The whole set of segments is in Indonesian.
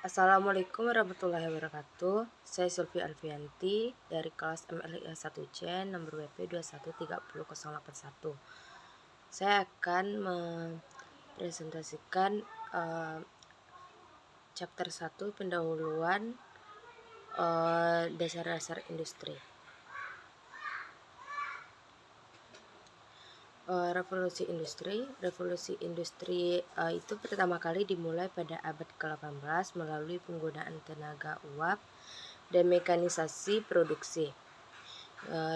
Assalamualaikum warahmatullahi wabarakatuh. Saya Sulfi Alfianti dari kelas MLIA 1C nomor WP 2130081. Saya akan mempresentasikan chapter 1 pendahuluan dasar-dasar industri. Revolusi industri itu pertama kali dimulai pada abad ke-18 melalui penggunaan tenaga uap dan mekanisasi produksi.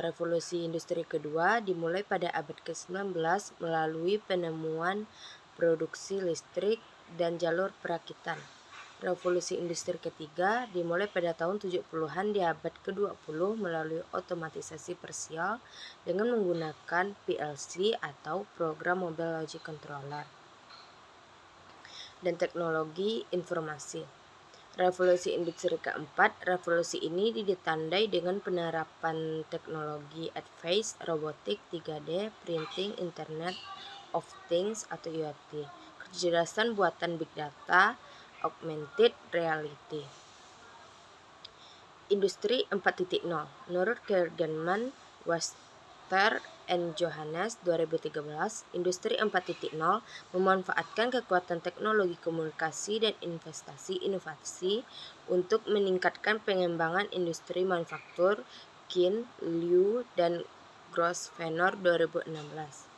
Revolusi industri kedua dimulai pada abad ke-19 melalui penemuan produksi listrik dan jalur perakitan. Revolusi industri ketiga dimulai pada tahun 70-an di abad ke-20 melalui otomatisasi parsial dengan menggunakan PLC atau program Mobile Logic Controller dan teknologi informasi. Revolusi industri keempat, revolusi ini ditandai dengan penerapan teknologi advanced, robotik, 3D, printing, Internet of Things atau IoT, kecerdasan buatan big data, augmented reality. Industri 4.0 menurut Kergenman, Wester, and Johannes 2013, Industri 4.0 memanfaatkan kekuatan teknologi komunikasi dan investasi inovasi untuk meningkatkan pengembangan industri manufaktur. Qin, Liu, dan Grosvenor 2016.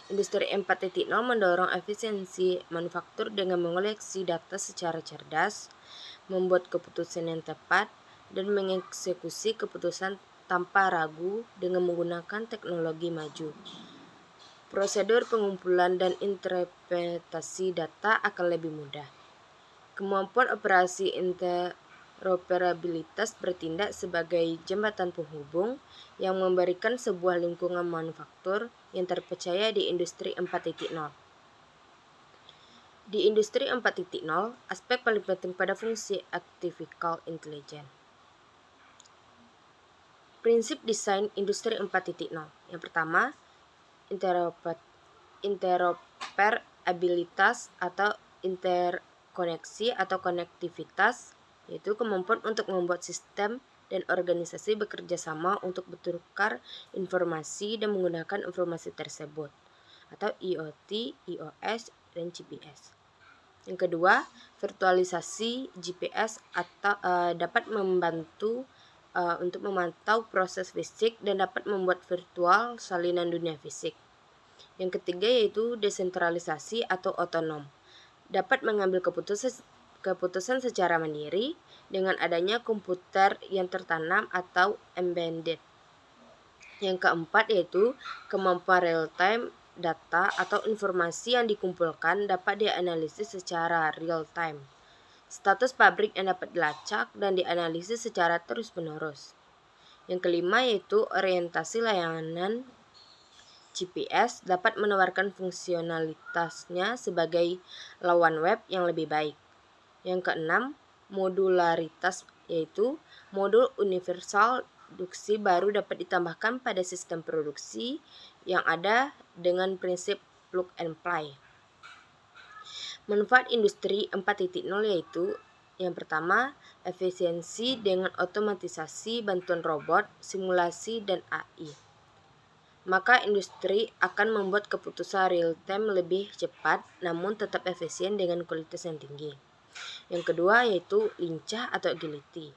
Industri 4.0 mendorong efisiensi manufaktur dengan mengoleksi data secara cerdas, membuat keputusan yang tepat, dan mengeksekusi keputusan tanpa ragu dengan menggunakan teknologi maju. Prosedur pengumpulan dan interpretasi data akan lebih mudah. Kemampuan operasi interoperabilitas bertindak sebagai jembatan penghubung yang memberikan sebuah lingkungan manufaktur yang terpercaya di industri 4.0. Di industri 4.0, aspek paling penting pada fungsi artificial intelligence. Prinsip desain industri 4.0. Yang pertama, interoperabilitas atau interkoneksi atau konektivitas, yaitu kemampuan untuk membuat sistem dan organisasi bekerja sama untuk bertukar informasi dan menggunakan informasi tersebut, atau IoT, iOS, dan GPS. Yang kedua, virtualisasi GPS atau dapat membantu untuk memantau proses fisik dan dapat membuat virtual salinan dunia fisik. Yang ketiga yaitu desentralisasi atau otonom, dapat mengambil keputusan secara mandiri dengan adanya komputer yang tertanam atau embedded. Yang keempat yaitu kemampuan real-time data atau informasi yang dikumpulkan dapat dianalisis secara real-time. Status pabrik yang dapat dilacak dan dianalisis secara terus-menerus. Yang kelima yaitu orientasi layanan. GPS dapat menawarkan fungsionalitasnya sebagai lawan web yang lebih baik. Yang keenam, modularitas, yaitu modul universal produksi baru dapat ditambahkan pada sistem produksi yang ada dengan prinsip plug and play. Manfaat industri 4.0 yaitu yang pertama, efisiensi dengan otomatisasi, bantuan robot, simulasi, dan AI. Maka industri akan membuat keputusan real-time lebih cepat namun tetap efisien dengan kualitas yang tinggi. Yang kedua yaitu lincah atau agility.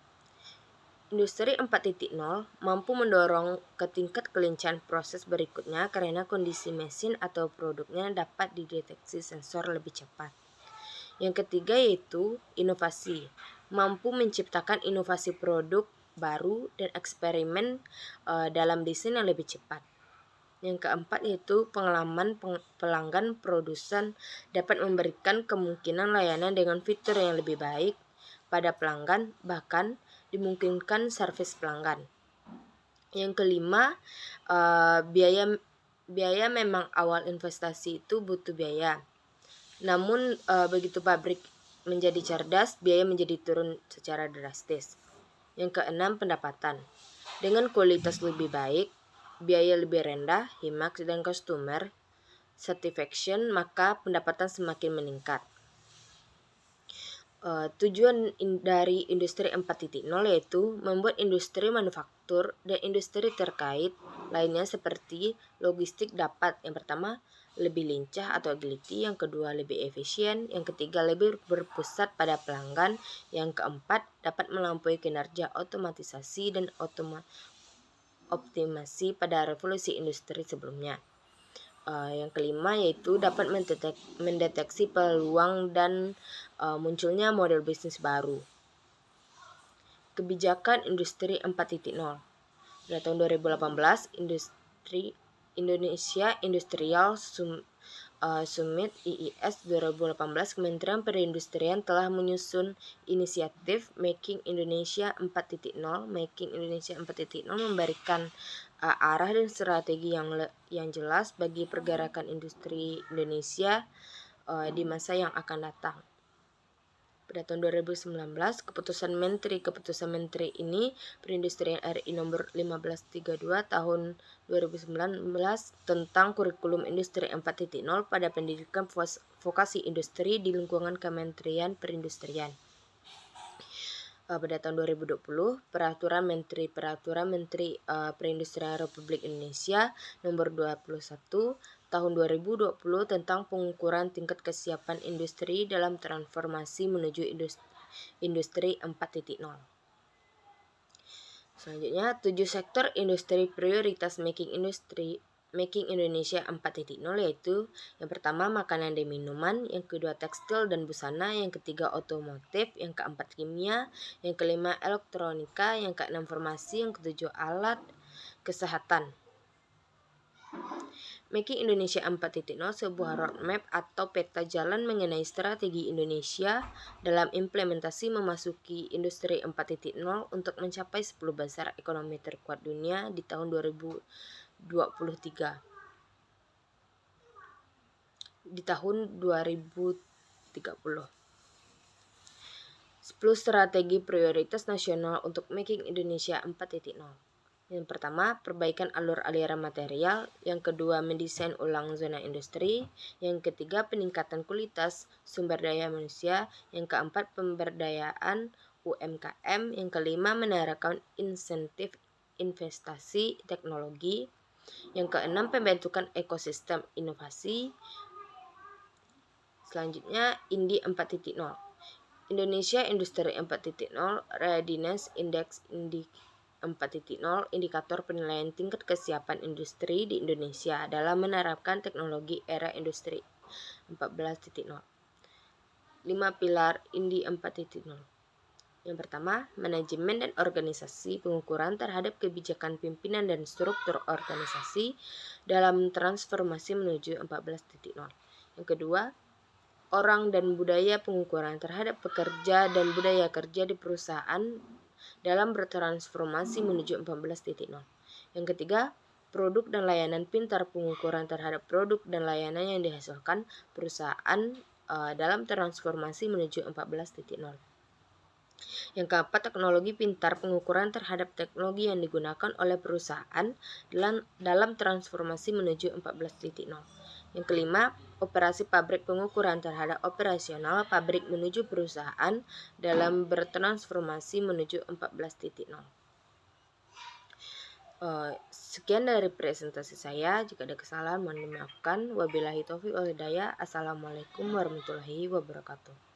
Industri 4.0 mampu mendorong ke tingkat kelincahan proses berikutnya karena kondisi mesin atau produknya dapat dideteksi sensor lebih cepat. Yang ketiga yaitu inovasi, mampu menciptakan inovasi produk baru dan eksperimen dalam desain yang lebih cepat. Yang keempat yaitu pengalaman pelanggan produsen dapat memberikan kemungkinan layanan dengan fitur yang lebih baik pada pelanggan, bahkan dimungkinkan servis pelanggan. Yang kelima, biaya memang awal investasi itu butuh biaya. Namun begitu pabrik menjadi cerdas, biaya menjadi turun secara drastis. Yang keenam, pendapatan. Dengan kualitas lebih baik, biaya lebih rendah, HIMAX dan customer satisfaction, maka pendapatan semakin meningkat. Tujuan dari industri 4.0 yaitu membuat industri manufaktur dan industri terkait lainnya seperti logistik dapat, yang pertama, lebih lincah atau agility, yang kedua lebih efisien, yang ketiga lebih berpusat pada pelanggan, yang keempat dapat melampaui kinerja otomatisasi dan optimasi pada revolusi industri sebelumnya. Yang kelima yaitu dapat mendeteksi peluang dan munculnya model bisnis baru. Kebijakan Industri 4.0. Pada tahun 2018, Indonesia Industrial Summit IIS 2018, Kementerian Perindustrian telah menyusun inisiatif Making Indonesia 4.0. Making Indonesia 4.0 memberikan arah dan strategi yang jelas bagi pergerakan industri Indonesia di masa yang akan datang. Pada tahun 2019, Keputusan Menteri ini Perindustrian RI nomor 1532 tahun 2019 tentang kurikulum Industri 4.0 pada pendidikan vokasi industri di lingkungan Kementerian Perindustrian. Pada tahun 2020, Peraturan Menteri Perindustrian Republik Indonesia nomor 21 tahun 2020 tentang pengukuran tingkat kesiapan industri dalam transformasi menuju industri 4.0. Selanjutnya, 7 sektor industri prioritas Making Indonesia 4.0 yaitu yang pertama makanan dan minuman, yang kedua tekstil dan busana, yang ketiga otomotif, yang keempat kimia, yang kelima elektronika, yang keenam farmasi, yang ketujuh alat kesehatan. Making Indonesia 4.0 sebuah roadmap atau peta jalan mengenai strategi Indonesia dalam implementasi memasuki industri 4.0 untuk mencapai 10 besar ekonomi terkuat dunia di tahun 2030. 10 strategi prioritas nasional untuk Making Indonesia 4.0. Yang pertama, perbaikan alur aliran material. Yang kedua, mendesain ulang zona industri. Yang ketiga, peningkatan kualitas sumber daya manusia. Yang keempat, pemberdayaan UMKM. Yang kelima, menerapkan insentif investasi teknologi. Yang keenam, pembentukan ekosistem inovasi. Selanjutnya, INDI 4.0. Indonesia Industri 4.0 Readiness Index 4.0, indikator penilaian tingkat kesiapan industri di Indonesia dalam menerapkan teknologi era industri 14.0. 5 pilar INDI 4.0. Yang pertama, manajemen dan organisasi, pengukuran terhadap kebijakan pimpinan dan struktur organisasi dalam transformasi menuju 14.0. Yang kedua, orang dan budaya, pengukuran terhadap pekerja dan budaya kerja di perusahaan dalam bertransformasi menuju 14.0. Yang ketiga, produk dan layanan pintar, pengukuran terhadap produk dan layanan yang dihasilkan perusahaan dalam transformasi menuju 14.0. Yang keempat, teknologi pintar, pengukuran terhadap teknologi yang digunakan oleh perusahaan dalam transformasi menuju 14.0. Yang kelima, operasi pabrik, pengukuran terhadap operasional pabrik menuju perusahaan dalam bertransformasi menuju 14.0. Sekian dari presentasi saya. Jika ada kesalahan mohon dimaafkan. Wabillahi taufiq wal hidayah. Assalamualaikum warahmatullahi wabarakatuh.